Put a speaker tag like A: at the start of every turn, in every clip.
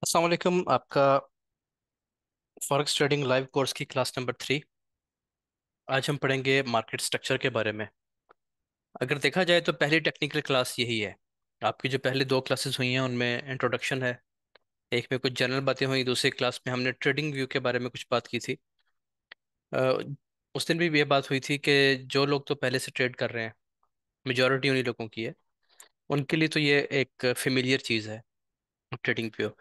A: अस्सलाम वालेकुम। आपका फॉरेक्स ट्रेडिंग लाइव कोर्स की क्लास नंबर 3। आज हम पढ़ेंगे मार्केट स्ट्रक्चर के बारे में। अगर देखा जाए तो पहली टेक्निकल क्लास यही है। आपकी जो पहले दो क्लासेस हुई हैं उनमें इंट्रोडक्शन है। एक में कुछ जनरल बातें हुई, दूसरी क्लास में हमने ट्रेडिंग व्यू के बारे में कुछ बात की थी। अ, उस दिन भी ये बात हुई थी कि जो लोग तो पहले से ट्रेड कर रहे हैं, मेजोरिटी उन्हीं लोगों की है, उनके लिए तो ये एक फेमिलियर चीज़ है, ट्रेडिंग व्यू।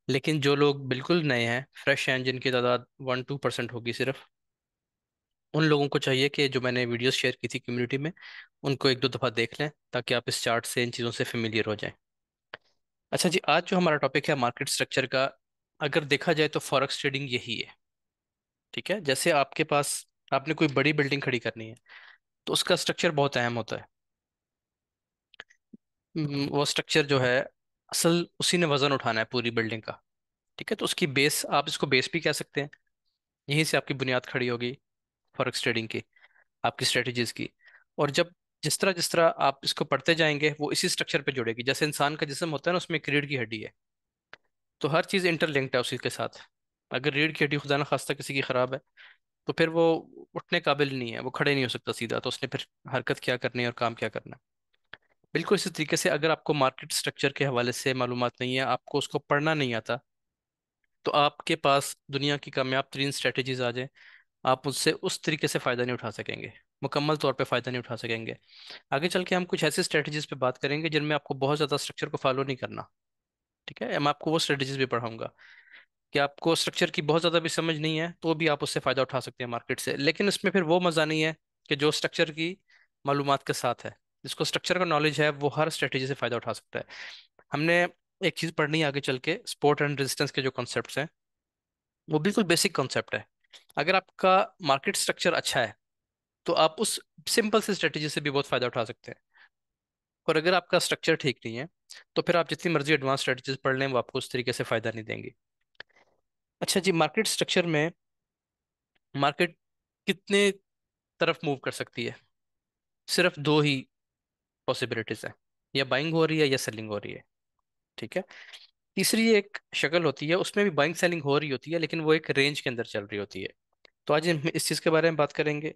A: लेकिन जो लोग बिल्कुल नए हैं, फ्रेश हैं, जिनकी तादाद 1-2% होगी सिर्फ, उन लोगों को चाहिए कि जो मैंने वीडियोस शेयर की थी कम्युनिटी में, उनको एक दो दफ़ा देख लें ताकि आप इस चार्ट से इन चीज़ों से फेमिलियर हो जाएं। अच्छा जी, आज जो हमारा टॉपिक है मार्केट स्ट्रक्चर का, अगर देखा जाए तो फॉरेक्स ट्रेडिंग यही है। ठीक है, जैसे आपके पास आपने कोई बड़ी बिल्डिंग खड़ी करनी है तो उसका स्ट्रक्चर बहुत अहम होता है। वो स्ट्रक्चर जो है, असल उसी ने वजन उठाना है पूरी बिल्डिंग का। ठीक है, तो उसकी बेस, आप इसको बेस भी कह सकते हैं। यहीं से आपकी बुनियाद खड़ी होगी फॉरेक्स ट्रेडिंग की, आपकी स्ट्रेटजीज की। और जब जिस तरह आप इसको पढ़ते जाएंगे वो इसी स्ट्रक्चर पे जुड़ेगी। जैसे इंसान का जिस्म होता है ना, उसमें एक रीढ़ की हड्डी है, तो हर चीज़ इंटरलिंक्ड है उसी के साथ। अगर रीढ़ की हड्डी खुदा ना खास्ता किसी की खराब है तो फिर वो उठने काबिल नहीं है, वो खड़े नहीं हो सकता सीधा, तो उसने फिर हरकत क्या करनी है और काम क्या करना है। बिल्कुल इसी तरीके से अगर आपको मार्केट स्ट्रक्चर के हवाले से मालूमात नहीं है, आपको उसको पढ़ना नहीं आता, तो आपके पास दुनिया की कामयाब तरीन स्ट्रेटजीज आ जाए, आप उससे उस तरीके से फ़ायदा नहीं उठा सकेंगे, मुकम्मल तौर पे फ़ायदा नहीं उठा सकेंगे। आगे चल के हम कुछ ऐसी स्ट्रेटजीज पे बात करेंगे जिनमें आपको बहुत ज़्यादा स्ट्रक्चर को फॉलो नहीं करना। ठीक है, मैं आपको वो स्ट्रेटजीज भी पढ़ाऊंगा कि आपको स्ट्रक्चर की बहुत ज़्यादा भी समझ नहीं है तो भी आप उससे फ़ायदा उठा सकते हैं मार्केट से। लेकिन इसमें फिर वो मज़ा नहीं है कि जो स्ट्रक्चर की मालूमात के साथ है। जिसको स्ट्रक्चर का नॉलेज है वो हर स्ट्रेटजी से फ़ायदा उठा सकता है। हमने एक चीज़ पढ़नी है आगे चल के, सपोर्ट एंड रेजिस्टेंस के जो कॉन्सेप्ट्स हैं, वो बिल्कुल बेसिक कॉन्सेप्ट है। अगर आपका मार्केट स्ट्रक्चर अच्छा है तो आप उस सिंपल सी स्ट्रेटजी से भी बहुत फ़ायदा उठा सकते हैं। और अगर आपका स्ट्रक्चर ठीक नहीं है तो फिर आप जितनी मर्जी एडवांस स्ट्रेटजीज पढ़ लें, वो आपको उस तरीके से फ़ायदा नहीं देंगी। अच्छा जी, मार्केट स्ट्रक्चर में मार्केट कितने तरफ मूव कर सकती है? सिर्फ दो ही पॉसिबिलिटीज है, या बाइंग हो रही है या सेलिंग हो रही है। ठीक है, तीसरी एक शक्ल होती है, उसमें भी बाइंग सेलिंग हो रही होती है लेकिन वो एक रेंज के अंदर चल रही होती है। तो आज हम इस चीज़ के बारे में बात करेंगे।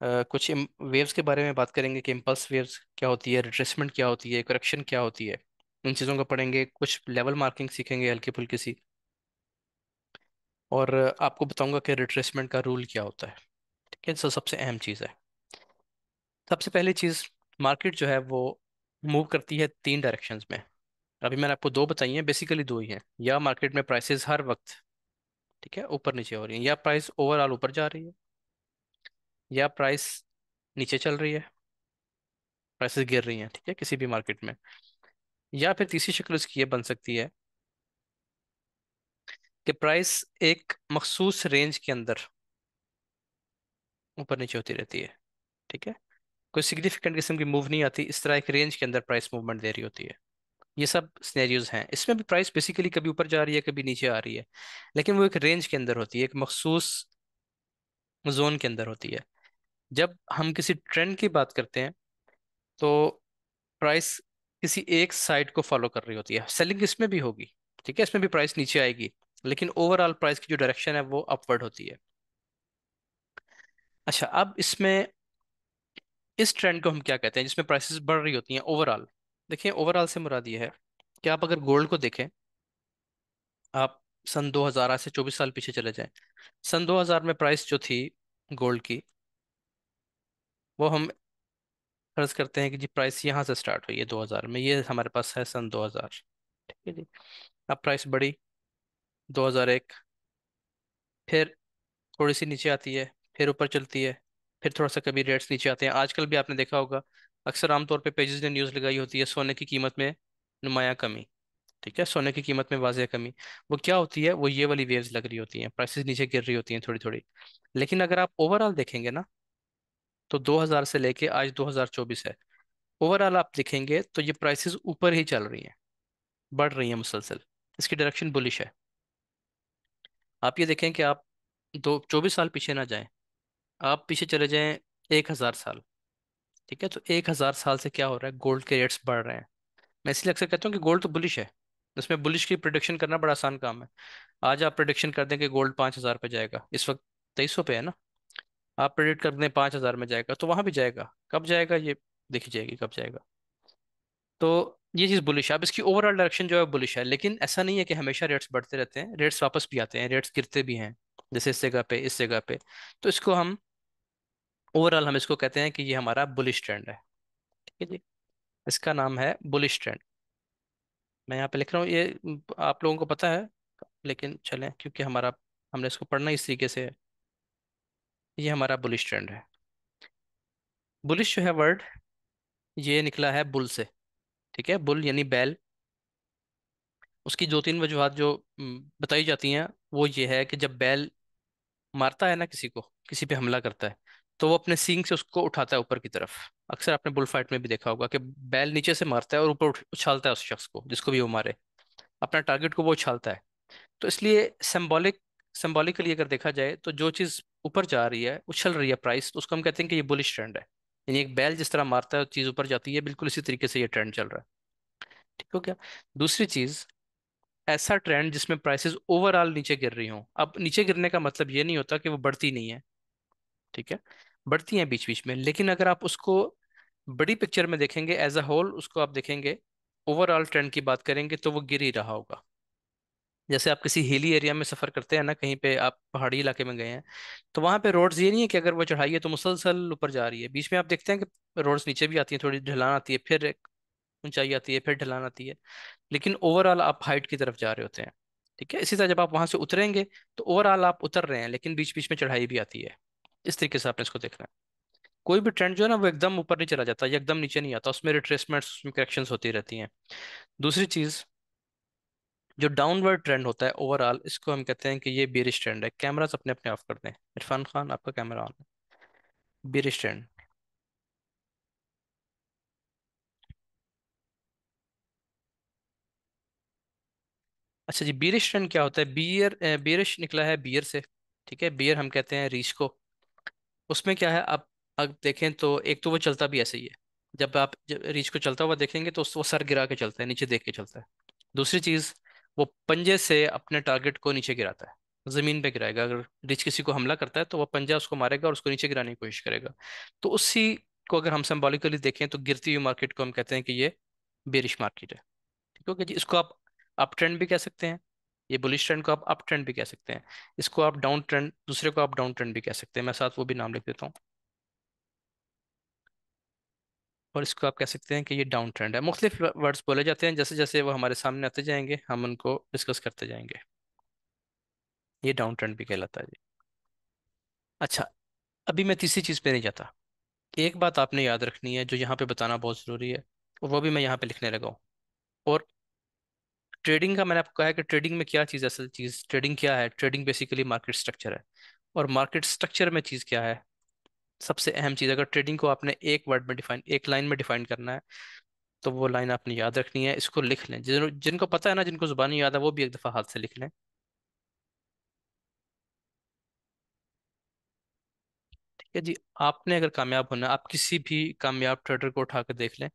A: कुछ वेव्स के बारे में बात करेंगे कि इम्पल्स वेव्स क्या होती है, रिट्रेसमेंट क्या होती है, करेक्शन क्या होती है। इन चीज़ों को पढ़ेंगे, कुछ लेवल मार्किंग सीखेंगे हल्की फुल्की सी। और आपको बताऊंगा कि रिट्रेसमेंट का रूल क्या होता है। ठीक है, तो सबसे अहम चीज़ है। सबसे पहली चीज़, मार्केट जो है वो मूव करती है तीन डायरेक्शंस में। अभी मैंने आपको दो बताई हैं, बेसिकली दो ही हैं। या मार्केट में प्राइसेस हर वक्त, ठीक है, ऊपर नीचे हो रही हैं, या प्राइस ओवरऑल ऊपर जा रही है, या प्राइस नीचे चल रही है, प्राइसेस गिर रही हैं, ठीक है, किसी भी मार्केट में। या फिर तीसरी शक्ल इसकी ये बन सकती है कि प्राइस एक मखसूस रेंज के अंदर ऊपर नीचे होती रहती है। ठीक है, कोई सिग्निफिकेंट किस्म की मूव नहीं आती, इस तरह एक रेंज के अंदर प्राइस मूवमेंट दे रही होती है। ये सब सिनेरियोज हैं। इसमें भी प्राइस बेसिकली कभी ऊपर जा रही है, कभी नीचे आ रही है, लेकिन वो एक रेंज के अंदर होती है, एक मखसूस जोन के अंदर होती है। जब हम किसी ट्रेंड की बात करते हैं तो प्राइस किसी एक साइड को फॉलो कर रही होती है। सेलिंग इसमें भी होगी, ठीक है, इसमें भी प्राइस नीचे आएगी, लेकिन ओवरऑल प्राइस की जो डायरेक्शन है वो अपवर्ड होती है। अच्छा, अब इसमें इस ट्रेंड को हम क्या कहते हैं जिसमें प्राइसेस बढ़ रही होती हैं ओवरऑल? देखिए, ओवरऑल से मुराद ये है कि आप अगर गोल्ड को देखें, आप सन 2000 आज से 24 साल पीछे चले जाएं। सन 2000 में प्राइस जो थी गोल्ड की, वो हम फर्ज करते हैं कि जी प्राइस यहाँ से स्टार्ट हुई है 2000 में, ये हमारे पास है सन 2000। ठीक है जी, अब प्राइस बढ़ी 2001, फिर थोड़ी सी नीचे आती है, फिर ऊपर चलती है, फिर थोड़ा सा कभी रेट्स नीचे आते हैं। आजकल भी आपने देखा होगा, अक्सर आमतौर पे पेजेस ने न्यूज़ लगाई होती है सोने की कीमत में नुमाया कमी। ठीक है, सोने की कीमत में वाज़ह कमी। वो क्या होती है? वो ये वाली वेव्स लग रही होती हैं, प्राइसेस नीचे गिर रही होती हैं थोड़ी थोड़ी। लेकिन अगर आप ओवरऑल देखेंगे ना, तो 2000 से लेके आज 2024 है, ओवरऑल आप देखेंगे तो ये प्राइसेस ऊपर ही चल रही हैं, बढ़ रही हैं मुसलसल। इसकी डायरेक्शन बुलिश है। आप ये देखें कि आप दो 24 साल पीछे ना जाएं, आप पीछे चले जाएं 1000 साल। ठीक है, तो 1000 साल से क्या हो रहा है? गोल्ड के रेट्स बढ़ रहे हैं। मैं इसलिए अक्सर कहता हूँ कि गोल्ड तो बुलिश है, इसमें बुलिश की प्रिडिक्शन करना बड़ा आसान काम है। आज आप प्रिडिक्शन कर दें कि गोल्ड 5,000 पे जाएगा, इस वक्त 2300 पे है ना। आप प्रिडिक्ट कर दें 5,000 में जाएगा, तो वहां भी जाएगा। कब जाएगा ये देखी जाएगी कब जाएगा। तो ये चीज़ बुलिश है। अब इसकी ओवरऑल डायरेक्शन जो है बुलिश है, लेकिन ऐसा नहीं है कि हमेशा रेट्स बढ़ते रहते हैं, रेट्स वापस भी आते हैं, रेट्स गिरते भी हैं, जैसे इस जगह पे इस जगह पे। तो इसको हम ओवरऑल हम इसको कहते हैं कि ये हमारा बुलिश ट्रेंड है। ठीक है जी। इसका नाम है बुलिश ट्रेंड। मैं यहाँ पे लिख रहा हूँ ये, आप लोगों को पता है, लेकिन चलें क्योंकि हमारा हमने इसको पढ़ना इस तरीके से है। ये हमारा बुलिश ट्रेंड है। बुलिश जो है वर्ड, ये निकला है बुल से। ठीक है, बुल यानी बैल। उसकी दो तीन वजूहत जो बताई जाती हैं, वो ये है कि जब बैल मारता है ना किसी को, किसी पे हमला करता है, तो वो अपने सींग से उसको उठाता है ऊपर की तरफ। अक्सर आपने बुल फाइट में भी देखा होगा कि बैल नीचे से मारता है और ऊपर उछालता है उस शख्स को जिसको भी वो मारे, अपना टारगेट को वो उछालता है। तो इसलिए सिंबॉलिकली अगर देखा जाए तो जो चीज़ ऊपर जा रही है, उछल रही है प्राइस, तो उसको हम कहते हैं कि ये बुलिश ट्रेंड है। यानी एक बैल जिस तरह मारता है चीज़ ऊपर जाती है, बिल्कुल इसी तरीके से ये ट्रेंड चल रहा है। ठीक हो गया। दूसरी चीज़, ऐसा ट्रेंड जिसमें प्राइसेस ओवरऑल नीचे गिर रही हों। अब नीचे गिरने का मतलब ये नहीं होता कि वो बढ़ती नहीं है। ठीक है, बढ़ती हैं बीच बीच में, लेकिन अगर आप उसको बड़ी पिक्चर में देखेंगे, एज अ होल उसको आप देखेंगे, ओवरऑल ट्रेंड की बात करेंगे तो वो गिर ही रहा होगा। जैसे आप किसी हिली एरिया में सफर करते हैं ना, कहीं पे आप पहाड़ी इलाके में गए हैं, तो वहां पे रोड्स ये नहीं है कि अगर वो चढ़ाई है तो मुसलसल ऊपर जा रही है, बीच में आप देखते हैं कि रोड्स नीचे भी आती हैं, थोड़ी ढलान आती है, फिर एक ऊंचाई आती है, फिर ढलान आती है, लेकिन ओवरऑल आप हाइट की तरफ जा रहे होते हैं। ठीक है, इसी तरह जब आप वहां से उतरेंगे तो ओवरऑल आप उतर रहे हैं, लेकिन बीच बीच में चढ़ाई भी आती है। इस तरीके से आपने इसको देखना है। कोई भी ट्रेंड जो है ना, वो एकदम ऊपर नहीं चला जाता या एकदम नीचे नहीं आता, उसमें रिट्रेसमेंट्स, उसमें करेक्शंस होती रहती हैं। दूसरी चीज, जो डाउनवर्ड ट्रेंड होता है ओवरऑल, इसको हम कहते हैं कि ये बेरिश ट्रेंड है। कैमरास अपने अपने ऑफ कर दें। इरफान खान, आपका कैमरा ऑन है। Bearish trend. अच्छा जी, बेरिश ट्रेंड क्या होता है? बियर, बेरिश निकला है बियर से। ठीक है, बियर हम कहते हैं रीच को। उसमें क्या है, आप अब देखें तो एक तो वो चलता भी ऐसे ही है। जब रीच को चलता हुआ देखेंगे तो वो सर गिरा के चलता है, नीचे देख के चलता है। दूसरी चीज, वो पंजे से अपने टारगेट को नीचे गिराता है, जमीन पे गिराएगा। अगर रीच किसी को हमला करता है तो वो पंजा उसको मारेगा और उसको नीचे गिराने की कोशिश करेगा। तो उसी को अगर हम सिंबॉलिकली देखें तो गिरती हुई मार्केट को हम कहते हैं कि ये बेरिश मार्केट है। ठीक है कि जी, इसको आप अप ट्रेंड भी कह सकते हैं, ये बुलिश ट्रेंड को आप अप ट्रेंड भी कह सकते हैं। इसको आप डाउन ट्रेंड, दूसरे को आप डाउन ट्रेंड भी कह सकते हैं, मैं साथ वो भी नाम लिख देता हूँ। और इसको आप कह सकते हैं कि ये डाउन ट्रेंड है। मुख्तलिफ वर्ड्स बोले जाते हैं, जैसे जैसे वो हमारे सामने आते जाएंगे हम उनको डिस्कस करते जाएंगे। ये डाउन ट्रेंड भी कहलाता है जी। अच्छा, अभी मैं तीसरी चीज़ पे नहीं जाता। एक बात आपने याद रखनी है जो यहाँ पे बताना बहुत ज़रूरी है, और वो भी मैं यहाँ पे लिखने लगा हूँ। और ट्रेडिंग का मैंने आपको कहा है कि ट्रेडिंग में क्या चीज़, असल चीज़ ट्रेडिंग क्या है? ट्रेडिंग बेसिकली मार्केट स्ट्रक्चर है। और मार्केट स्ट्रक्चर में चीज़ क्या है? सबसे अहम चीज़, अगर ट्रेडिंग को आपने एक वर्ड में डिफाइन, एक लाइन में डिफाइन करना है, तो वो लाइन आपने याद रखनी है। इसको लिख लें, जिनको पता है ना, जिनको जुबानी याद है, वो भी एक दफ़ा हाथ से लिख लें। ठीक है जी। आपने अगर कामयाब होना है, आप किसी भी कामयाब ट्रेडर को उठा कर देख लें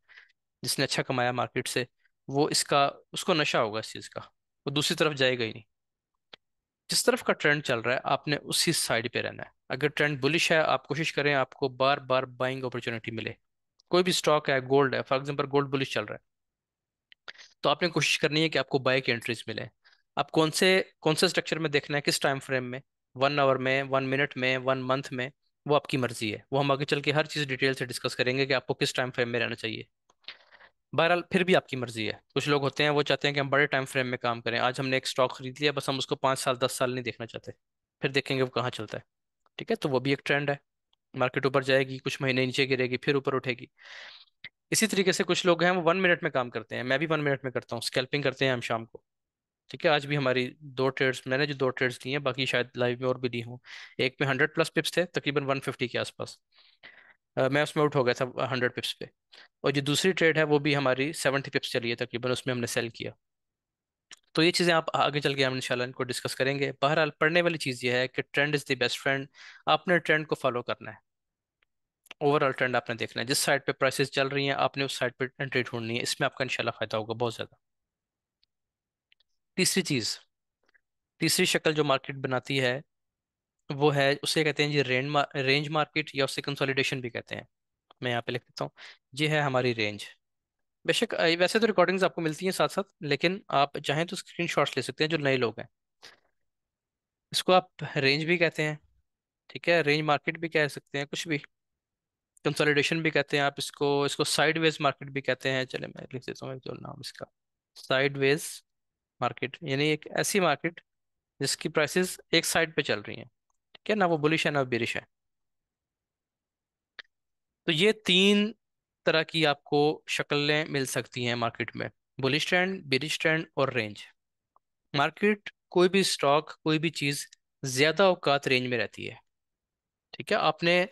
A: जिसने अच्छा कमाया मार्केट से, वो इसका, उसको नशा होगा इस चीज़ का, वो दूसरी तरफ जाएगा ही नहीं। जिस तरफ का ट्रेंड चल रहा है आपने उसी साइड पे रहना है। अगर ट्रेंड बुलिश है, आप कोशिश करें आपको बार बार बाइंग अपॉर्चुनिटी मिले। कोई भी स्टॉक है, गोल्ड है फॉर एग्जांपल, गोल्ड बुलिश चल रहा है, तो आपने कोशिश करनी है कि आपको बाय की एंट्रीज मिले। आप कौन से स्ट्रक्चर में देखना है, किस टाइम फ्रेम में, 1 आवर में, 1 मिनट में, 1 मंथ में, वो आपकी मर्जी है। वो हम आगे चल के हर चीज़ डिटेल से डिस्कस करेंगे कि आपको किस टाइम फ्रेम में रहना चाहिए। बहरहाल फिर भी आपकी मर्जी है। कुछ लोग होते हैं वो चाहते हैं कि हम बड़े टाइम फ्रेम में काम करें, आज हमने एक स्टॉक खरीद लिया, बस हम उसको 5 साल 10 साल नहीं देखना चाहते, फिर देखेंगे वो कहाँ चलता है। ठीक है, तो वो भी एक ट्रेंड है। मार्केट ऊपर जाएगी, कुछ महीने नीचे गिरेगी, फिर ऊपर उठेगी। इसी तरीके से कुछ लोग हैं वो 1 मिनट में काम करते हैं, मैं भी 1 मिनट में करता हूँ, स्कैल्पिंग करते हैं हम शाम को। ठीक है, आज भी हमारी दो ट्रेड्स, मैंने जो दो ट्रेड्स ली हैं, बाकी शायद लाइव में और भी ली हूँ। एक में 100+ पिप्स थे, तकरीबन 150 के आसपास। मैं उसमें आउट हो गया था 100 पिप्स पे। और जो दूसरी ट्रेड है वो भी हमारी 70 पिप्स चली है तकरीबन, उसमें हमने सेल किया। तो ये चीज़ें आप आगे चल के हम इंशाल्लाह इनको डिस्कस करेंगे। बहरहाल पढ़ने वाली चीज़ ये है कि trend is the best friend. आपने ट्रेंड को फॉलो करना है। ओवरऑल ट्रेंड आपने देखना है, जिस साइड पे प्राइसेस चल रही हैं आपने उस साइड पे एंट्री ढूंढनी है। इसमें आपका इंशाल्लाह फायदा होगा बहुत ज़्यादा। तीसरी चीज, तीसरी शक्ल जो मार्केट बनाती है वो है, उसे कहते हैं जी रेंज मार्केट, या उसे कंसोलिडेशन भी कहते हैं। मैं यहाँ पे लिख देता हूँ, ये है हमारी रेंज। बेशक वैसे तो रिकॉर्डिंग्स आपको मिलती हैं साथ साथ, लेकिन आप चाहें तो स्क्रीन शॉट्स ले सकते हैं जो नए लोग हैं। इसको आप रेंज भी कहते हैं, ठीक है, रेंज मार्केट भी कह सकते हैं, कुछ भी। कंसोलिडेशन भी कहते हैं आप इसको, इसको साइडवेज मार्केट भी कहते हैं। चले मैं लिख देता हूँ एक दो नाम इसका। साइडवेज मार्केट यानी एक ऐसी मार्केट जिसकी प्राइसेस एक साइड पे चल रही हैं, ठीक है ना, वो बुलिश है ना बेरिश है। तो ये तीन तरह की आपको शक्लें मिल सकती हैं मार्केट में, बुलिश ट्रेंड, बेरिश ट्रेंड और रेंज। मार्केट, कोई भी स्टॉक, कोई भी चीज ज्यादा औकात रेंज में रहती है, ठीक है। आपने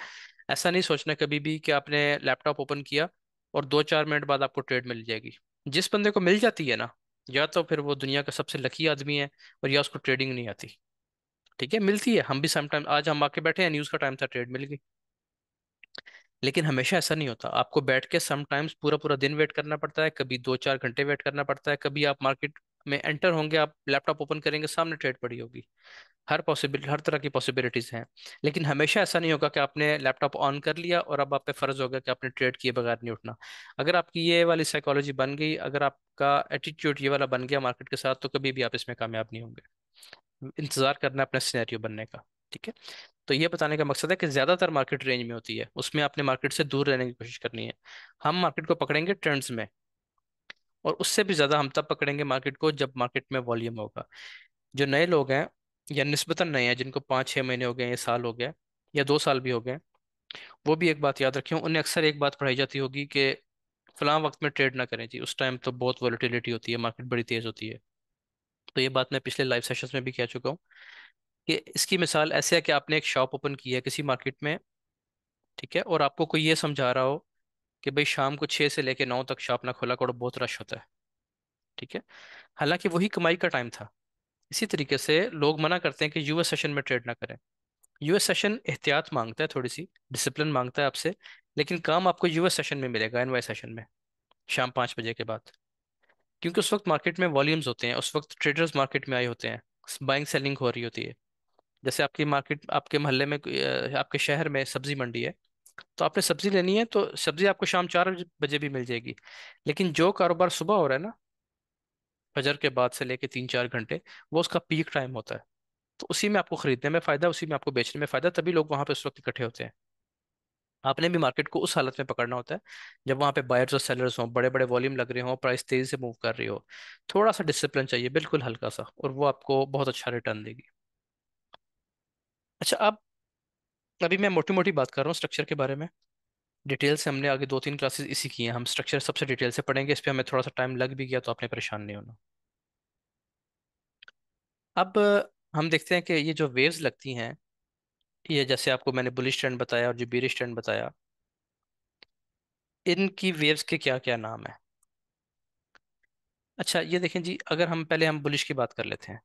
A: ऐसा नहीं सोचना कभी भी कि आपने लैपटॉप ओपन किया और 2-4 मिनट बाद आपको ट्रेड मिल जाएगी। जिस बंदे को मिल जाती है ना, या तो फिर वो दुनिया का सबसे लकी आदमी है, और या उसको ट्रेडिंग नहीं आती। ठीक है, मिलती है, हम भी समटाइम, आज हम आके बैठे हैं, न्यूज़ का टाइम था, ट्रेड मिल गई। लेकिन हमेशा ऐसा नहीं होता, आपको बैठ के समटाइम्स पूरा पूरा दिन वेट करना पड़ता है, कभी 2-4 घंटे वेट करना पड़ता है, कभी आप मार्केट में एंटर होंगे, आप लैपटॉप ओपन करेंगे, सामने ट्रेड पड़ी होगी। हर तरह की पॉसिबिलिटीज हैं। लेकिन हमेशा ऐसा नहीं होगा कि आपने लैपटॉप ऑन कर लिया और अब आप पे फर्ज होगा कि आपने ट्रेड किए बगैर नहीं उठना। अगर आपकी ये वाली साइकोलॉजी बन गई, अगर आपका एटीट्यूड ये वाला बन गया मार्केट के साथ, तो कभी भी आप इसमें कामयाब नहीं होंगे। इंतजार करना है अपना सिनेरियो बनने का, ठीक है। तो ये बताने का मकसद है कि ज्यादातर मार्केट रेंज में होती है, उसमें आपने मार्केट से दूर रहने की कोशिश करनी है। हम मार्केट को पकड़ेंगे ट्रेंड्स में, और उससे भी ज्यादा हम तब पकड़ेंगे मार्केट को जब मार्केट में वॉल्यूम होगा। जो नए लोग हैं, या निस्बतन नए हैं, जिनको 5-6 महीने हो गए, या साल हो गया, या 2 साल भी हो गए, वो भी एक बात याद रखें, उन्हें अक्सर एक बात पढ़ाई जाती होगी कि फलां वक्त में ट्रेड ना करें जी, उस टाइम तो बहुत वॉलेटिलिटी होती है, मार्केट बड़ी तेज होती है। तो ये बात मैं पिछले लाइव सेशंस में भी कह चुका हूँ, कि इसकी मिसाल ऐसे है कि आपने एक शॉप ओपन की है किसी मार्केट में, ठीक है, और आपको कोई ये समझा रहा हो कि भाई शाम को 6 से लेकर 9 तक शॉप ना खोला करो, बहुत रश होता है, ठीक है। हालांकि वही कमाई का टाइम था। इसी तरीके से लोग मना करते हैं कि यूएस सेशन में ट्रेड ना करें। यूएस सेशन एहतियात मांगता है, थोड़ी सी डिसिप्लिन मांगता है आपसे, लेकिन काम आपको यूएस सेशन में मिलेगा, एनवाई सेशन में, शाम 5 बजे के बाद। क्योंकि उस वक्त मार्केट में वॉल्यूम्स होते हैं, उस वक्त ट्रेडर्स मार्केट में आए होते हैं, बाइंग सेलिंग हो रही होती है। जैसे आपकी मार्केट, आपके मोहल्ले में आपके शहर में सब्जी मंडी है, तो आपने सब्जी लेनी है तो सब्जी आपको शाम 4 बजे भी मिल जाएगी। लेकिन जो कारोबार सुबह हो रहा है ना, फजर के बाद से लेके 3-4 घंटे, वो उसका पीक टाइम होता है। तो उसी में आपको खरीदने में फायदा, उसी में आपको बेचने में फायदा, तभी लोग वहां पे उस वक्त इकट्ठे होते हैं। आपने भी मार्केट को उस हालत में पकड़ना होता है जब वहां पे बायर्स और सेलर्स हों, बड़े बड़े वॉल्यूम लग रहे हों, प्राइस तेजी से मूव कर रही हो। थोड़ा सा डिसिप्लिन चाहिए, बिल्कुल हल्का सा, और वो आपको बहुत अच्छा रिटर्न देगी। अच्छा, अब अभी मैं मोटी मोटी बात कर रहा हूँ स्ट्रक्चर के बारे में। डिटेल से हमने आगे 2-3 क्लासेस इसी की हैं, हम स्ट्रक्चर सबसे डिटेल से पढ़ेंगे, इस पे हमें थोड़ा सा टाइम लग भी गया तो आपने परेशान नहीं होना। अब हम देखते हैं कि ये जो वेव्स लगती हैं, ये जैसे आपको मैंने बुलिश ट्रेंड बताया और जो बेरिश ट्रेंड बताया, इनकी वेव्स के क्या क्या नाम है। अच्छा ये देखें जी, अगर हम पहले हम बुलिश की बात कर लेते हैं।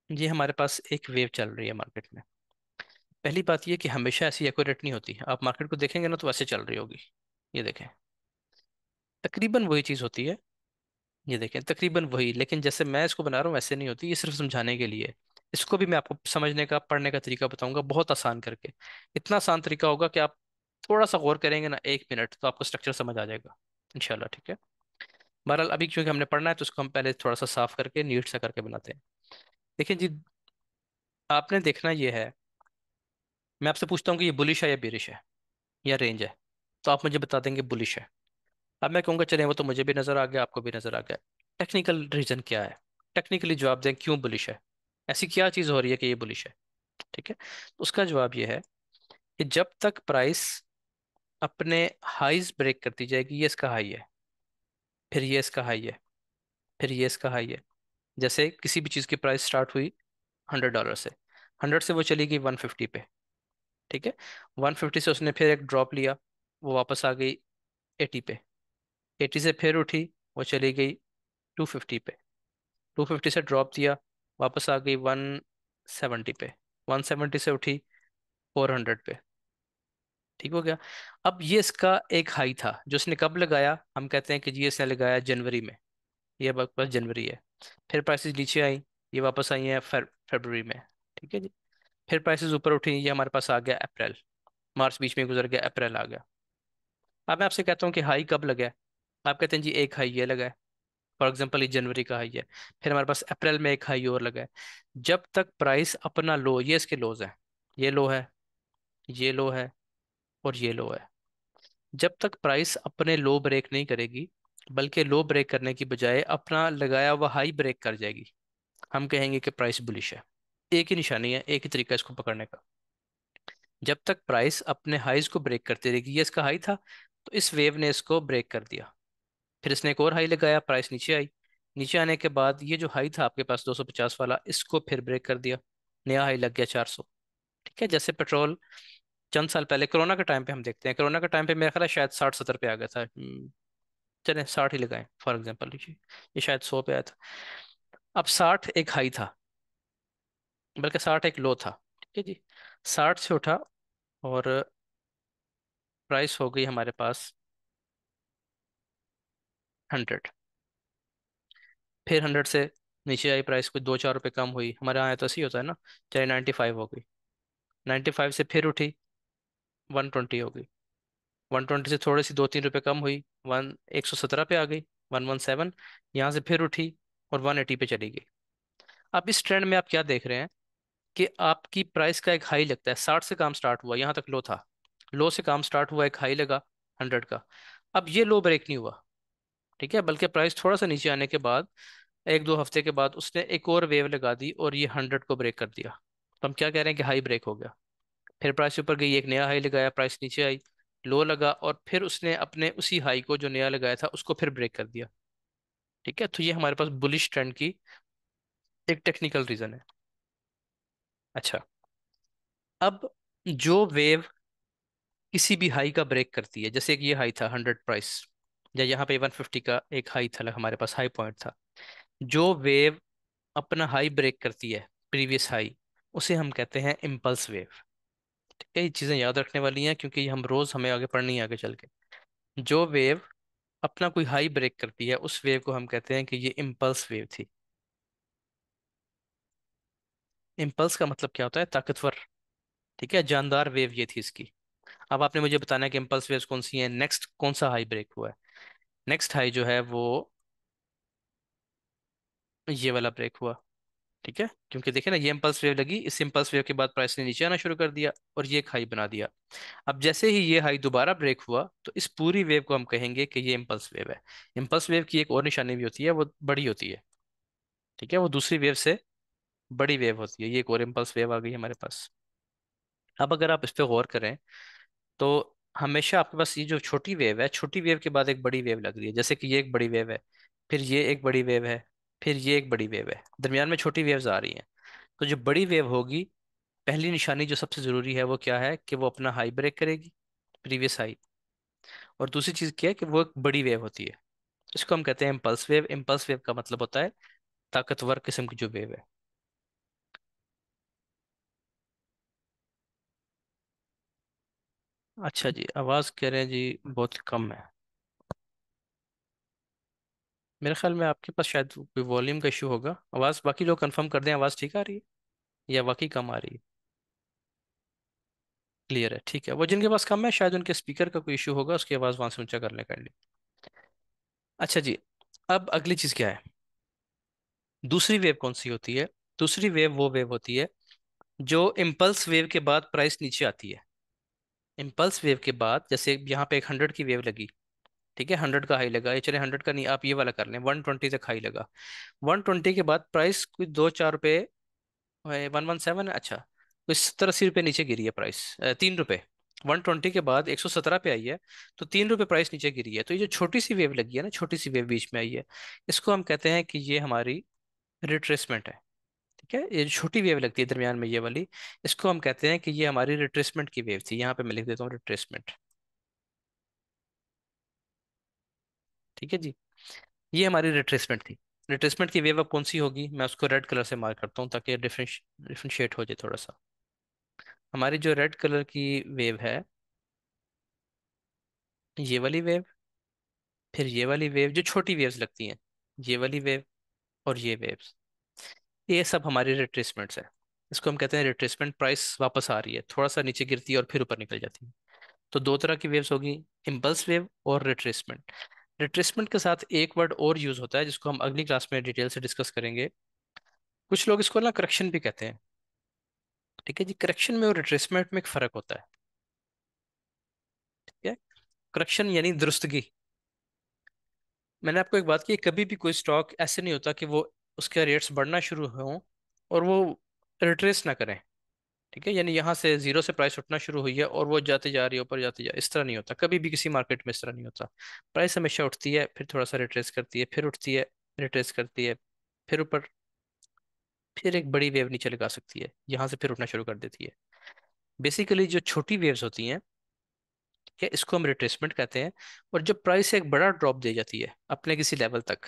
A: ये हमारे पास एक वेव चल रही है मार्केट में। पहली बात ये कि हमेशा ऐसी एक्यूरेट नहीं होती, आप मार्केट को देखेंगे ना तो वैसे चल रही होगी। ये देखें, तकरीबन वही चीज़ होती है। ये देखें, तकरीबन वही, लेकिन जैसे मैं इसको बना रहा हूँ वैसे नहीं होती, ये सिर्फ समझाने के लिए है। इसको भी मैं आपको समझने का, पढ़ने का तरीका बताऊंगा, बहुत आसान करके। इतना आसान तरीका होगा कि आप थोड़ा सा गौर करेंगे ना, 1 मिनट, तो आपको स्ट्रक्चर समझ आ जाएगा इंशाल्लाह, ठीक है। बहरहाल अभी क्योंकि हमने पढ़ना है तो उसको हम पहले थोड़ा सा साफ करके नीट सा करके बनाते हैं। देखिए जी, आपने देखना ये है, मैं आपसे पूछता हूँ कि ये बुलिश है या बेरिश है या रेंज है, तो आप मुझे बता देंगे बुलिश है। अब मैं कहूँगा चलें, वो तो मुझे भी नजर आ गया, आपको भी नजर आ गया, टेक्निकल रीजन क्या है, टेक्निकली जवाब दें क्यों बुलिश है, ऐसी क्या चीज़ हो रही है कि ये बुलिश है, ठीक है। तो उसका जवाब ये है कि जब तक प्राइस अपने हाईज ब्रेक करती जाएगी, ये इसका हाई है, फिर ये इसका हाई है, फिर ये इसका हाई है। जैसे किसी भी चीज़ की प्राइस स्टार्ट हुई $100 से, 100 से वो चली गई 150 पे, ठीक है। 150 से उसने फिर एक ड्रॉप लिया, वो वापस आ गई 80 पे, 80 से फिर उठी, वो चली गई 250 पे, 250 से ड्रॉप दिया, वापस आ गई 170 पे, 170 से उठी 400 पे, ठीक हो गया। अब ये इसका एक हाई था जो इसने कब लगाया, हम कहते हैं कि जी इसने लगाया जनवरी में, ये बस जनवरी है, फिर प्राइसेस नीचे आई, ये वापस आई हैं फरवरी में। ठीक है जी। फिर प्राइसेस ऊपर उठी, ये हमारे पास आ गया अप्रैल। मार्च बीच में गुजर गया, अप्रैल आ गया। अब मैं आपसे कहता हूँ कि हाई कब लगा है। आप कहते हैं जी एक हाई ये लगा है, फॉर एग्जांपल ये जनवरी का हाई है। फिर हमारे पास अप्रैल में एक हाई और लगा है। जब तक प्राइस अपना लो, ये इसके लोज हैं, ये लो है, ये लो है, और ये लो है। जब तक प्राइस अपने लो ब्रेक नहीं करेगी, बल्कि लो ब्रेक करने की बजाय अपना लगाया हुआ हाई ब्रेक कर जाएगी, हम कहेंगे कि प्राइस बुलिश है। एक ही निशानी है, एक ही तरीका है इसको पकड़ने का। जब तक प्राइस अपने हाईज को ब्रेक करती रहेगी, ये इसका हाई था, तो इस वेव ने इसको ब्रेक कर दिया। फिर इसने एक और हाई लगाया, प्राइस नीचे आई। नीचे आने के बाद ये जो हाई था आपके पास 250 वाला, इसको फिर ब्रेक कर दिया, नया हाई लग गया 400। ठीक है, जैसे पेट्रोल चंद साल पहले कोरोना के टाइम पे हम देखते हैं, कोरोना के टाइम पे मेरा ख्याल है शायद 60-70 पे आ गया था। चले 60 ही लगाएं फॉर एग्जांपल, लीजिए ये शायद 100 पे आया था। अब 60 एक हाई था, बल्कि 60 एक लो था। ठीक है जी। 60 से उठा और प्राइस हो गई हमारे पास 100। फिर 100 से नीचे आई, प्राइस कुछ 2-4 रुपये कम हुई, हमारे यहाँ तो ऐसे ही होता है ना। चाहे 95 हो गई, 95 से फिर उठी, 120 हो गई। 120 से थोड़ी सी 2-3 रुपये कम हुई, 117 पे आ गई, 117। यहाँ से फिर उठी और 180 पे चली गई। अब इस ट्रेंड में आप क्या देख रहे हैं कि आपकी प्राइस का एक हाई लगता है, 60 से काम स्टार्ट हुआ, यहाँ तक लो था, लो से काम स्टार्ट हुआ, एक हाई लगा 100 का। अब ये लो ब्रेक नहीं हुआ, ठीक है, बल्कि प्राइस थोड़ा सा नीचे आने के बाद 1-2 हफ्ते के बाद उसने एक और वेव लगा दी और ये 100 को ब्रेक कर दिया। तो हम क्या कह रहे हैं कि हाई ब्रेक हो गया। फिर प्राइस ऊपर गई, एक नया हाई लगाया, प्राइस नीचे आई, लो लगा, और फिर उसने अपने उसी हाई को जो नया लगाया था उसको फिर ब्रेक कर दिया। ठीक है, तो ये हमारे पास बुलिश ट्रेंड की एक टेक्निकल रीजन है। अच्छा, अब जो वेव किसी भी हाई का ब्रेक करती है, जैसे कि ये हाई था 100 प्राइस, या यहाँ पे 150 का एक हाई था, हमारे पास हाई पॉइंट था। जो वेव अपना हाई ब्रेक करती है, प्रीवियस हाई, उसे हम कहते हैं इम्पल्स वेव। ठीक है, ये चीज़ें याद रखने वाली हैं क्योंकि ये हम रोज़ हमें आगे पढ़नी है आगे चल के। जो वेव अपना कोई हाई ब्रेक करती है, उस वेव को हम कहते हैं कि ये इम्पल्स वेव थी। इम्पल्स का मतलब क्या होता है? ताकतवर। ठीक है, जानदार वेव ये थी इसकी। अब आपने मुझे बताना है कि इम्पल्स वेव्स कौन सी हैं, नेक्स्ट कौन सा हाई ब्रेक हुआ है। नेक्स्ट हाई जो है वो ये वाला ब्रेक हुआ। ठीक है, क्योंकि देखिए ना, ये इम्पल्स वेव लगी, इस इम्पल्स वेव के बाद प्राइस ने नीचे आना शुरू कर दिया और ये एक हाई बना दिया। अब जैसे ही ये हाई दोबारा ब्रेक हुआ, तो इस पूरी वेव को हम कहेंगे कि ये इम्पल्स वेव है। इम्पल्स वेव की एक और निशानी भी होती है, वो बड़ी होती है। ठीक है, वो दूसरी वेव से बड़ी वेव होती है। ये एक और इम्पल्स वेव आ गई हमारे पास। अब अगर आप इस पर गौर करें, तो हमेशा आपके पास ये जो छोटी वेव है, छोटी वेव के बाद एक बड़ी वेव लग रही है, जैसे कि ये एक बड़ी वेव है, फिर ये एक बड़ी वेव है, फिर ये एक बड़ी वेव है, दरमियान में छोटी वेव्स आ रही हैं। तो जो बड़ी वेव होगी, पहली निशानी जो सबसे जरूरी है वो क्या है कि वो अपना हाई ब्रेक करेगी, प्रीवियस हाई। और दूसरी चीज क्या है कि वो एक बड़ी वेव होती है। इसको हम कहते हैं इम्पल्स वेव। इम्पल्स वेव का मतलब होता है ताकतवर किस्म की जो वेव है। अच्छा जी, आवाज कह रहे हैं जी बहुत कम है। मेरे ख्याल में आपके पास शायद कोई वॉल्यूम का इशू होगा। आवाज बाकी लोग कंफर्म कर दें, आवाज ठीक आ रही है या वाकई कम आ रही है? क्लियर है, ठीक है। वो जिनके पास कम है शायद उनके स्पीकर का कोई इशू होगा, उसकी आवाज वहां से ऊंचा करने के लिए। अच्छा जी, अब अगली चीज क्या है? दूसरी वेव कौन सी होती है? दूसरी वेव वो वेव होती है जो इम्पल्स वेव के बाद प्राइस नीचे आती है। इम्पल्स वेव के बाद, जैसे यहाँ पे एक 100 की वेव लगी, ठीक है, 100 का हाई लगा, ये चले 100 का नहीं, आप ये वाला कर लें, 120 तक हाई लगा। 120 के बाद प्राइस कुछ 2-4 रुपए, 117, अच्छा, कुछ 70-80 रुपये नीचे गिरी है प्राइस, 3 रुपए। 120 के बाद 117 पे आई है, तो 3 रुपए प्राइस नीचे गिरी है। तो ये जो छोटी सी वेव लगी है ना, छोटी सी वेव बीच में आई है, इसको हम कहते हैं कि ये हमारी रिट्रेसमेंट है। ठीक है, ये जो छोटी वेव लगती है दरमियान में ये वाली, इसको हम कहते हैं कि ये हमारी रिट्रेसमेंट की वेव थी। यहाँ पे मैं लिख देता हूँ रिट्रेसमेंट। ठीक है जी, ये हमारी रिट्रेसमेंट थी। रिट्रेसमेंट की वेव अब कौन सी होगी, मैं उसको रेड कलर से मार्क करता हूँ ताकि डिफ्रेंशिएट हो जाए थोड़ा सा। हमारी जो रेड कलर की वेव है, ये वाली वेव, फिर ये वाली वेव जो छोटी वेव्स लगती हैं, ये वाली वेव, और ये वेव्स, ये सब हमारी रिट्रेसमेंट्स है। इसको हम कहते हैं रिट्रेसमेंट, प्राइस वापस आ रही है, थोड़ा सा नीचे गिरती है और फिर ऊपर निकल जाती है। तो दो तरह की वेव्स होगी, इम्पल्स वेव और रिट्रेसमेंट। रिट्रेसमेंट के साथ एक वर्ड और यूज होता है जिसको हम अगली क्लास में डिटेल से डिस्कस करेंगे। कुछ लोग इसको ना करेक्शन भी कहते हैं। ठीक है जी, करेक्शन में और रिट्रेसमेंट में एक फर्क होता है। ठीक है, करेक्शन यानी दुरुस्तगी। मैंने आपको एक बात की, कभी भी कोई स्टॉक ऐसे नहीं होता कि वो उसके रेट्स बढ़ना शुरू हों और वो रिट्रेस ना करें। ठीक है, यानी यहाँ से जीरो से प्राइस उठना शुरू हुई है और वो जाते जा रही है ऊपर जाते जा, इस तरह नहीं होता कभी भी, किसी मार्केट में इस तरह नहीं होता। प्राइस हमेशा उठती है, फिर थोड़ा सा रिट्रेस करती है, फिर उठती है, रिट्रेस करती है, फिर ऊपर, फिर एक बड़ी वेव नीचे लगा सकती है, यहाँ से फिर उठना शुरू कर देती है। बेसिकली जो छोटी वेव्स होती हैं, ठीक है, इसको हम रिट्रेसमेंट कहते हैं। और जब प्राइस एक बड़ा ड्रॉप दे जाती है अपने किसी लेवल तक,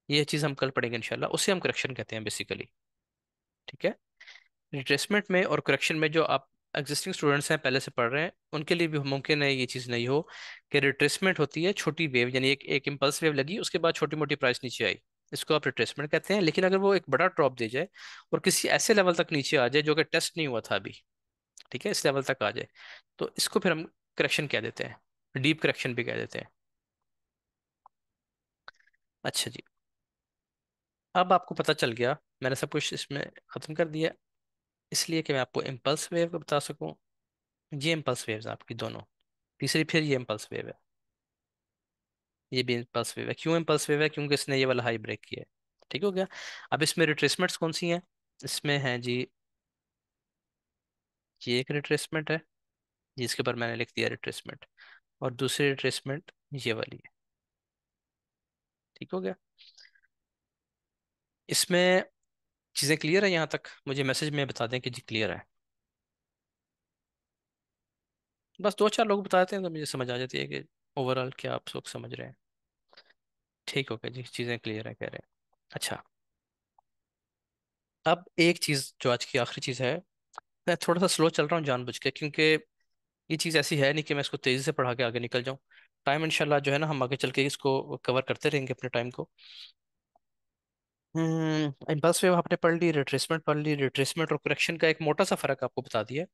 A: ये चीज़ हम कल पढ़ेंगे इंशाल्लाह, उसे हम करेक्शन कहते हैं बेसिकली। ठीक है, रिट्रेसमेंट में और करेक्शन में जो आप एग्जिस्टिंग स्टूडेंट्स हैं पहले से पढ़ रहे हैं उनके लिए भी मुमकिन है ये चीज़ नहीं हो कि रिट्रेसमेंट होती है छोटी वेव, यानी एक एक इम्पल्स वेव लगी उसके बाद छोटी मोटी प्राइस नीचे आई, इसको आप रिट्रेसमेंट कहते हैं। लेकिन अगर वो एक बड़ा ड्रॉप दे जाए और किसी ऐसे लेवल तक नीचे आ जाए जो कि टेस्ट नहीं हुआ था अभी, ठीक है, इस लेवल तक आ जाए, तो इसको फिर हम करेक्शन कह देते हैं, डीप करेक्शन भी कह देते हैं। अच्छा जी, अब आपको पता चल गया, मैंने सब कुछ इसमें ख़त्म कर दिया, इसलिए कि मैं आपको इम्पल्स वेव को बता सकूं। ये इम्पल्स वेव्स आपकी दोनों, तीसरी फिर ये इम्पल्स वेव है, ये भी इम्पल्स वेव है। क्यों इम्पल्स वेव है? क्योंकि इसने ये वाला हाई ब्रेक किया है। ठीक हो गया। अब इसमें रिट्रेसमेंट्स कौन सी हैं? इसमें है जी, ये एक रिट्रेसमेंट है जिसके ऊपर मैंने लिख दिया रिट्रेसमेंट, और दूसरी रिट्रेसमेंट ये वाली है। ठीक हो गया। इसमें चीज़ें क्लियर है यहाँ तक? मुझे मैसेज में बता दें कि जी क्लियर है। बस दो चार लोग बता देते हैं तो मुझे समझ आ जाती है कि ओवरऑल क्या आप लोग समझ रहे हैं। ठीक हो गया जी, चीज़ें क्लियर है कह रहे हैं। अच्छा, अब एक चीज़ जो आज की आखिरी चीज़ है, मैं थोड़ा सा स्लो चल रहा हूँ जानबूझ के, क्योंकि ये चीज़ ऐसी है नहीं कि मैं इसको तेज़ी से पढ़ा के आगे निकल जाऊँ। टाइम इंशाल्लाह जो है ना, हम आगे चल के इसको कवर करते रहेंगे अपने टाइम को। इम्पल्स वेव आपने पढ़ ली, रिट्रेसमेंट पढ़ ली। रिट्रेसमेंट और करेक्शन का एक मोटा सा फर्क आपको बता दिया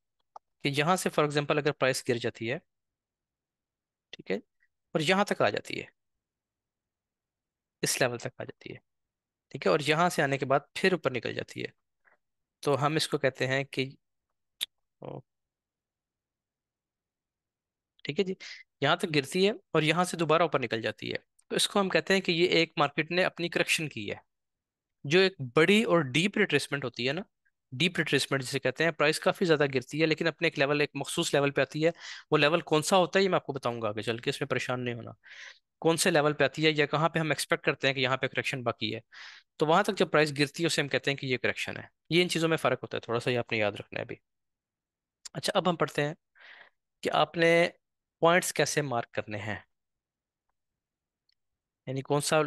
A: कि यहाँ से फॉर एग्जांपल अगर प्राइस गिर जाती है, ठीक है, और यहाँ तक आ जाती है, इस लेवल तक आ जाती है, ठीक है, और यहाँ से आने के बाद फिर ऊपर निकल जाती है, तो हम इसको कहते हैं कि ओ, ठीक है जी, यहाँ तक गिरती है और यहाँ से दोबारा ऊपर निकल जाती है, तो इसको हम कहते हैं कि ये एक मार्केट ने अपनी करेक्शन की है। जो एक बड़ी और डीप रिट्रेसमेंट होती है ना, डीप रिट्रेसमेंट जिसे कहते हैं, प्राइस काफी ज्यादा गिरती है लेकिन अपने एक लेवल, एक मखसूस लेवल पे आती है। वो लेवल कौन सा होता है ये मैं आपको बताऊंगा आगे चल के, इसमें परेशान नहीं होना। कौन से लेवल पे आती है या कहाँ पे हम एक्सपेक्ट करते हैं कि यहाँ पे करेक्शन बाकी है, तो वहां तक जब प्राइस गिरती है उसे हम कहते हैं कि ये करेक्शन है। ये इन चीजों में फर्क होता है थोड़ा सा, ये आपने याद रखना है अभी। अच्छा, अब हम पढ़ते हैं कि आपने पॉइंट्स कैसे मार्क करने हैं, यानी कौन सा,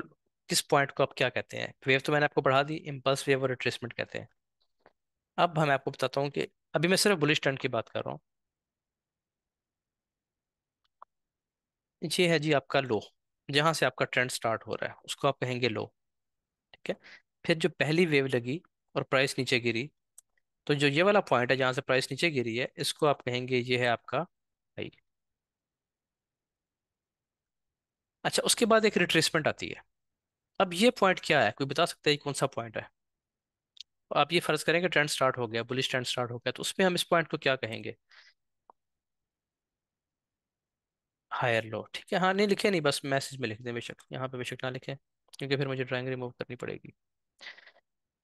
A: किस पॉइंट को आप क्या कहते हैं। वेव तो मैंने आपको बढ़ा दी, इम्पल्स वेव और रिट्रेसमेंट कहते हैं। अब मैं आपको बताता हूँ कि अभी मैं सिर्फ बुलिश ट्रेंड की बात कर रहा हूँ। ये है जी आपका लो, जहां से आपका ट्रेंड स्टार्ट हो रहा है उसको आप कहेंगे लो। ठीक है, फिर जो पहली वेव लगी और प्राइस नीचे गिरी, तो जो ये वाला पॉइंट है जहां से प्राइस नीचे गिरी है, इसको आप कहेंगे ये है आपका हाई। अच्छा, उसके बाद एक रिट्रेसमेंट आती है। अब ये पॉइंट क्या है, कोई बता सकता है ये कौन सा पॉइंट है? आप ये फर्ज करें कि ट्रेंड स्टार्ट हो गया, बुलिश ट्रेंड स्टार्ट हो गया, तो उसमें हम इस पॉइंट को क्या कहेंगे? Higher low. ठीक है, हाँ, नहीं लिखे नहीं, बस मैसेज में लिख दें बेशक, यहाँ पे बेशक ना लिखें क्योंकि फिर मुझे ड्राइंग रिमूव करनी पड़ेगी।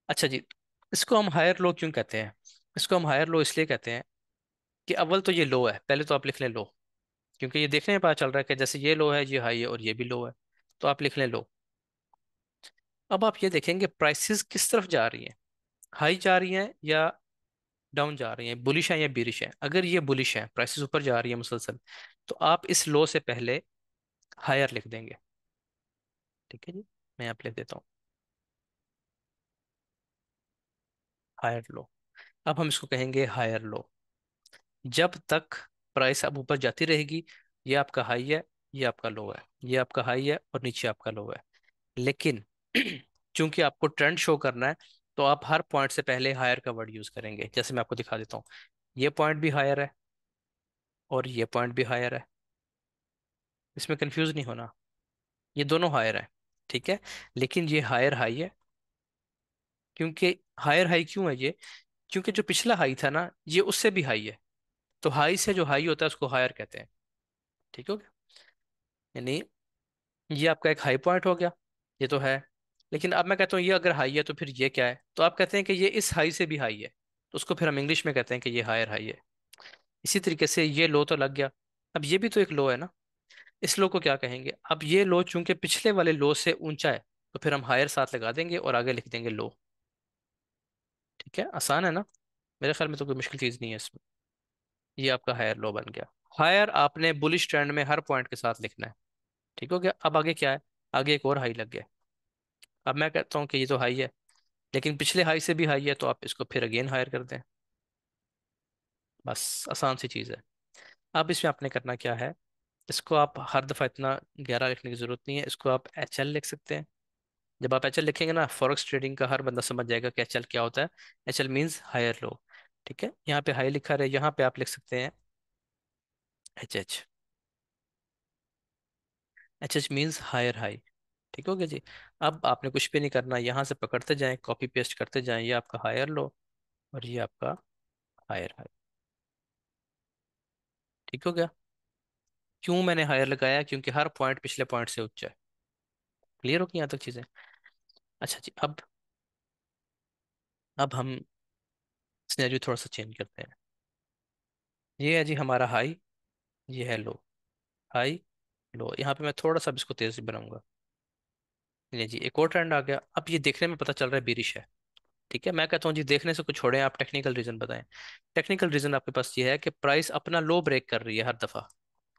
A: अच्छा जी, इसको हम हायर लो क्यों कहते हैं? इसको हम हायर लो इसलिए कहते हैं कि अव्वल तो ये लो है, पहले तो आप लिख लें लो, क्योंकि ये देखने में पता चल रहा है कि जैसे ये लो है, ये हाई है और ये भी लो है, तो आप लिख लें लो। अब आप ये देखेंगे प्राइसेस किस तरफ जा रही हैं, हाई जा रही हैं या डाउन जा रही हैं, बुलिश है या बीरिश है। अगर ये बुलिश है, प्राइसेस ऊपर जा रही है मुसलसल, तो आप इस लो से पहले हायर लिख देंगे। ठीक है जी, मैं यहाँ पे लिख देता हूँ हायर लो। अब हम इसको कहेंगे हायर लो, जब तक प्राइस अब ऊपर जाती रहेगी, ये आपका हाई है, ये आपका लो है, ये आपका हाई है और नीचे आपका लो है। लेकिन चूंकि आपको ट्रेंड शो करना है, तो आप हर पॉइंट से पहले हायर का वर्ड यूज करेंगे। जैसे मैं आपको दिखा देता हूँ, ये पॉइंट भी हायर है और ये पॉइंट भी हायर है, इसमें कंफ्यूज नहीं होना, ये दोनों हायर है, ठीक है। लेकिन ये हायर हाई है, क्योंकि हायर हाई क्यों है ये? क्योंकि जो पिछला हाई था ना, ये उससे भी हाई है। तो हाई से जो हाई होता है उसको हायर कहते हैं, ठीक हो गया। यानी ये आपका एक हाई पॉइंट हो गया, ये तो है। लेकिन अब मैं कहता हूँ ये अगर हाई है तो फिर ये क्या है? तो आप कहते हैं कि ये इस हाई से भी हाई है, तो उसको फिर हम इंग्लिश में कहते हैं कि ये हायर हाई है। इसी तरीके से ये लो तो लग गया, अब ये भी तो एक लो है ना, इस लो को क्या कहेंगे? अब ये लो चूंकि पिछले वाले लो से ऊंचा है, तो फिर हम हायर साथ लगा देंगे और आगे लिख देंगे लो। ठीक है, आसान है ना? मेरे ख्याल में तो कोई मुश्किल चीज नहीं है इसमें। ये आपका हायर लो बन गया। हायर आपने बुलिश ट्रेंड में हर पॉइंट के साथ लिखना है, ठीक हो गया। अब आगे क्या है? आगे एक और हाई लग गया। अब मैं कहता हूँ कि ये तो हाई है, लेकिन पिछले हाई से भी हाई है, तो आप इसको फिर अगेन हायर कर दें। बस आसान सी चीज़ है। अब इसमें आपने करना क्या है? इसको आप हर दफ़ा इतना गहरा लिखने की ज़रूरत नहीं है, इसको आप एच एल लिख सकते हैं। जब आप एच एल लिखेंगे ना, फॉरेक्स ट्रेडिंग का हर बंदा समझ जाएगा कि एच एल क्या होता है। H L means higher low. ठीक है, यहाँ पे हाई लिखा रहे, यहाँ पे आप लिख सकते हैं H H. H H means higher high. ठीक हो गया जी। अब आपने कुछ भी नहीं करना, यहाँ से पकड़ते जाएं, कॉपी पेस्ट करते जाएं, ये आपका हायर लो और ये आपका हायर हाई। ठीक हो गया। क्यों मैंने हायर लगाया? क्योंकि हर पॉइंट पिछले पॉइंट से उच्च है। क्लियर हो गई यहाँ तक चीजें? अच्छा जी, अब हम सिनेरियो थोड़ा सा चेंज करते हैं। ये है जी हमारा हाई, ये है लो। हाई, लो। यहाँ पे मैं थोड़ा सा अब इसको तेज बनाऊंगा। ये जी एक और ट्रेंड आ गया। अब ये देखने में पता चल रहा है बेरिश है। ठीक है, मैं कहता हूँ जी देखने से कुछ छोड़ें, आप टेक्निकल रीजन बताएं। टेक्निकल रीजन आपके पास ये है कि प्राइस अपना लो ब्रेक कर रही है हर दफा,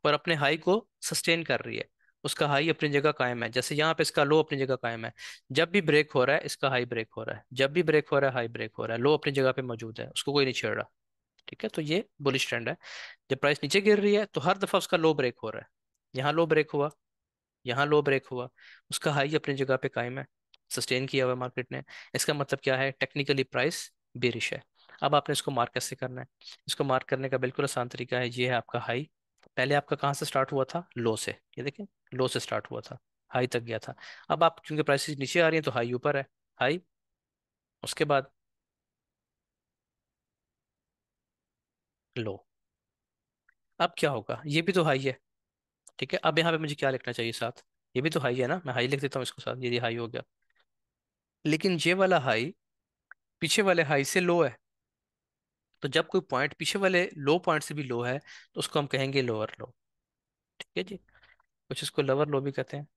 A: और अपने हाई को सस्टेन कर रही है। उसका हाई अपनी जगह कायम है, जैसे यहाँ पे इसका लो अपनी जगह कायम है। जब भी ब्रेक हो रहा है इसका हाई ब्रेक हो रहा है, जब भी ब्रेक हो रहा है हाई ब्रेक हो रहा है, लो अपनी जगह पे मौजूद है, उसको कोई नहीं छेड़ रहा। ठीक है, तो ये बुलिश ट्रेंड है। जब प्राइस नीचे गिर रही है तो हर दफा उसका लो ब्रेक हो रहा है। यहाँ लो ब्रेक हुआ, यहाँ लो ब्रेक हुआ, उसका हाई अपनी जगह पे कायम है, सस्टेन किया हुआ है मार्केट ने। इसका मतलब क्या है? टेक्निकली प्राइस बेरिश है। अब आपने इसको मार्क कैसे करना है? इसको मार्क करने का बिल्कुल आसान तरीका है। ये है आपका हाई, पहले आपका कहाँ से स्टार्ट हुआ था? लो से। ये देखें, लो से स्टार्ट हुआ था, हाई तक गया था। अब आप क्योंकि प्राइसेस नीचे आ रही हैं तो हाई ऊपर है, हाई, उसके बाद लो। अब क्या होगा? ये भी तो हाई है। ठीक है, अब यहाँ पे मुझे क्या लिखना चाहिए साथ? ये भी तो हाई है ना, मैं हाई लिख देता हूँ इसको साथ, ये हाई हो गया। लेकिन ये वाला हाई पीछे वाले हाई से लो है, तो जब कोई पॉइंट पीछे वाले लो पॉइंट से भी लो है, तो उसको हम कहेंगे लोअर लो। ठीक है जी, कुछ इसको लोअर लो भी कहते हैं,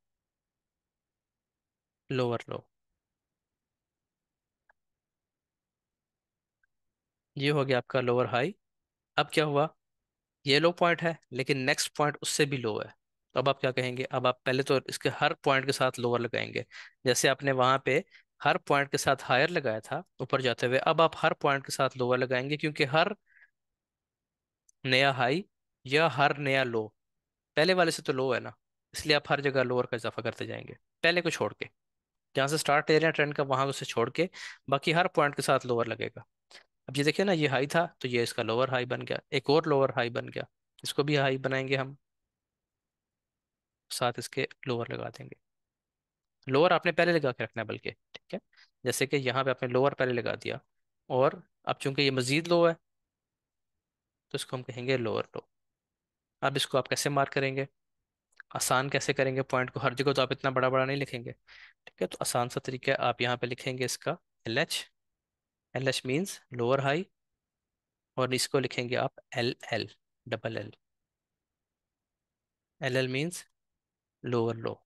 A: लोअर लो। ये हो गया आपका लोअर हाई। अब क्या हुआ? ये लो पॉइंट है, लेकिन नेक्स्ट पॉइंट उससे भी लो है, तो अब आप क्या कहेंगे? अब आप पहले तो इसके हर पॉइंट के साथ लोअर लगाएंगे। जैसे आपने वहां पे हर पॉइंट के साथ हायर लगाया था ऊपर जाते हुए, अब आप हर पॉइंट के साथ लोअर लगाएंगे, क्योंकि हर नया हाई या हर नया लो पहले वाले से तो लो है ना, इसलिए आप हर जगह लोअर का इजाफा करते जाएंगे, पहले को छोड़ के। जहाँ से स्टार्ट ले रहे हैं ट्रेंड का, वहां उसे छोड़ के बाकी हर पॉइंट के साथ लोअर लगेगा। अब ये देखिए ना, ये हाई था तो ये इसका लोअर हाई बन गया, एक और लोअर हाई बन गया, इसको भी हाई बनाएंगे हम, साथ इसके लोअर लगा देंगे। लोअर आपने पहले लगा के रखना है बल्कि, ठीक है। जैसे कि यहाँ पे आपने लोअर पहले लगा दिया, और अब चूंकि ये मजीद लो है, तो इसको हम कहेंगे लोअर लो। अब इसको आप कैसे मार्क करेंगे? आसान कैसे करेंगे? पॉइंट को हर जगह तो आप इतना बड़ा बड़ा नहीं लिखेंगे। ठीक है, तो आसान सा तरीका है, आप यहाँ पे लिखेंगे इसका L H. L H means lower high, और इसको लिखेंगे आप L L, double L. L L means lower लो।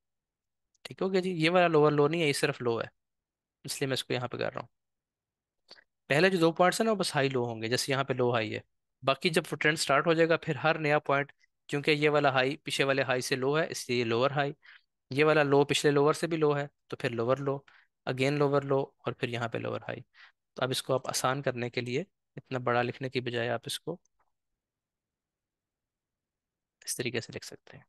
A: ठीक हो गया जी, ये वाला लोअर लो नहीं है, ये सिर्फ लो है, इसलिए मैं इसको यहाँ पे कर रहा हूँ। पहले जो दो पॉइंट्स है ना वो बस हाई लो होंगे, जैसे यहाँ पे लो हाई है। बाकी जब ट्रेंड स्टार्ट हो जाएगा फिर हर नया पॉइंट, क्योंकि ये वाला हाई पीछे वाले हाई से लो है इसलिए ये लोअर हाई, ये वाला लो पिछले लोअर से भी लो है तो फिर लोअर लो, अगेन लोअर लो, और फिर यहाँ पे लोअर हाई। तो अब इसको आप आसान करने के लिए इतना बड़ा लिखने की बजाय आप इसको इस तरीके से लिख सकते हैं।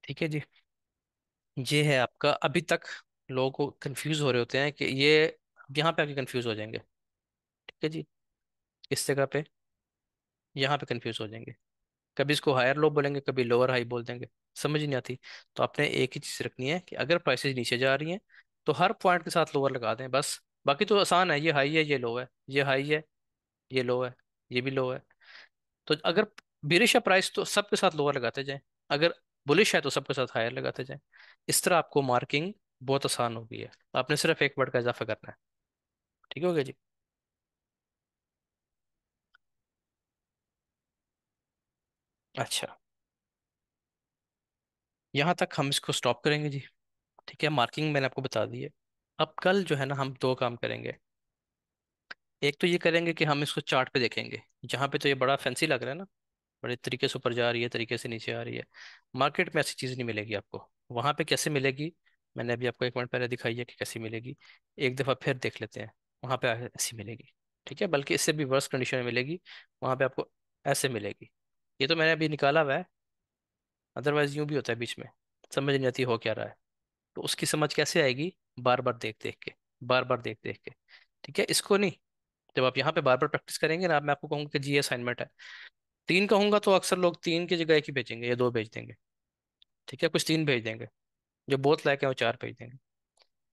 A: ठीक है जी। ये है आपका अभी तक। लोगों को कंफ्यूज हो रहे होते हैं कि ये, यहाँ पे आके कंफ्यूज हो जाएंगे। ठीक है जी। इस जगह पे, यहाँ पे कंफ्यूज हो जाएंगे। कभी इसको हायर लो बोलेंगे, कभी लोअर हाई बोल देंगे। समझ ही नहीं आती। तो आपने एक ही चीज रखनी है कि अगर प्राइसेस नीचे जा रही हैं तो हर पॉइंट के साथ लोअर लगा दें बस। बाकी तो आसान है, ये हाई है ये लो है, ये हाई है ये लो है, ये भी लो है। तो अगर बेरिश है प्राइस तो सबके साथ लोअर लगाते जाएं, अगर बुलिश है तो सबके साथ हायर लगाते जाएं। इस तरह आपको मार्किंग बहुत आसान हो गई है। आपने सिर्फ एक वर्ड का इजाफा करना है। ठीक हो गया जी। अच्छा, यहाँ तक हम इसको स्टॉप करेंगे जी। ठीक है, मार्किंग मैंने आपको बता दी है। अब कल जो है ना हम दो काम करेंगे। एक तो ये करेंगे कि हम इसको चार्ट पे देखेंगे। जहाँ पे तो ये बड़ा फैंसी लग रहा है ना, बड़े तरीके से ऊपर जा रही है, तरीके से नीचे आ रही है। मार्केट में ऐसी चीज़ नहीं मिलेगी आपको। वहाँ पे कैसे मिलेगी, मैंने अभी आपको एक मिनट पहले दिखाई है कि कैसी मिलेगी। एक दफ़ा फिर देख लेते हैं। वहाँ पे ऐसी मिलेगी। ठीक है, बल्कि इससे भी वर्स कंडीशन में मिलेगी। वहाँ पे आपको ऐसे मिलेगी। ये तो मैंने अभी निकाला हुआ है, अदरवाइज यूँ भी होता है बीच में, समझ नहीं आती हो क्या रहा है। तो उसकी समझ कैसे आएगी, बार बार देख देख के, बार बार देख देख के। ठीक है, इसको नहीं। जब आप यहाँ पे बार बार प्रैक्टिस करेंगे ना, मैं आपको कहूँगा कि जी ये असाइनमेंट है, तीन कहूंगा तो अक्सर लोग तीन की जगह एक ही भेजेंगे या दो भेज देंगे। ठीक है, कुछ तीन भेज देंगे, जो बहुत लायक है वो चार भेज देंगे।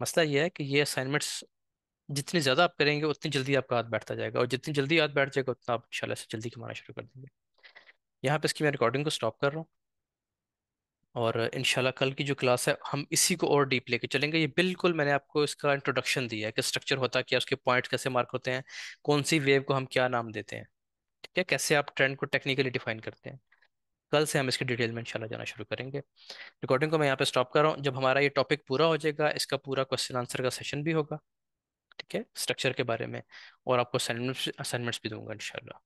A: मसला ये है कि ये असाइनमेंट्स जितनी ज़्यादा आप करेंगे उतनी जल्दी आपका हाथ बैठता जाएगा, और जितनी जल्दी हाथ बैठ जाएगा उतना आप इंशाल्लाह से जल्दी कमाना शुरू कर देंगे। यहाँ पे इसकी मैं रिकॉर्डिंग को स्टॉप कर रहा हूँ। और इंशाल्लाह कल की जो क्लास है हम इसी को और डीप लेके चलेंगे। ये बिल्कुल मैंने आपको इसका इंट्रोडक्शन दिया है कि स्ट्रक्चर होता क्या, उसके पॉइंट्स कैसे मार्क होते हैं, कौन सी वेव को हम क्या नाम देते हैं। ठीक है, कैसे आप ट्रेंड को टेक्निकली डिफाइन करते हैं। कल से हम इसकी डिटेल में इंशाल्लाह जाना शुरू करेंगे। रिकॉर्डिंग को मैं यहाँ पे स्टॉप कर रहा हूँ। जब हमारा ये टॉपिक पूरा हो जाएगा, इसका पूरा क्वेश्चन आंसर का सेशन भी होगा। ठीक है, स्ट्रक्चर के बारे में। और आपको असाइनमेंट्स असाइनमेंट्स भी दूंगा इंशाल्लाह।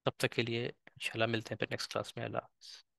A: तब तक के लिए इंशाल्लाह मिलते हैं फिर नेक्स्ट क्लास में। अल्लाह हाफ़िज़।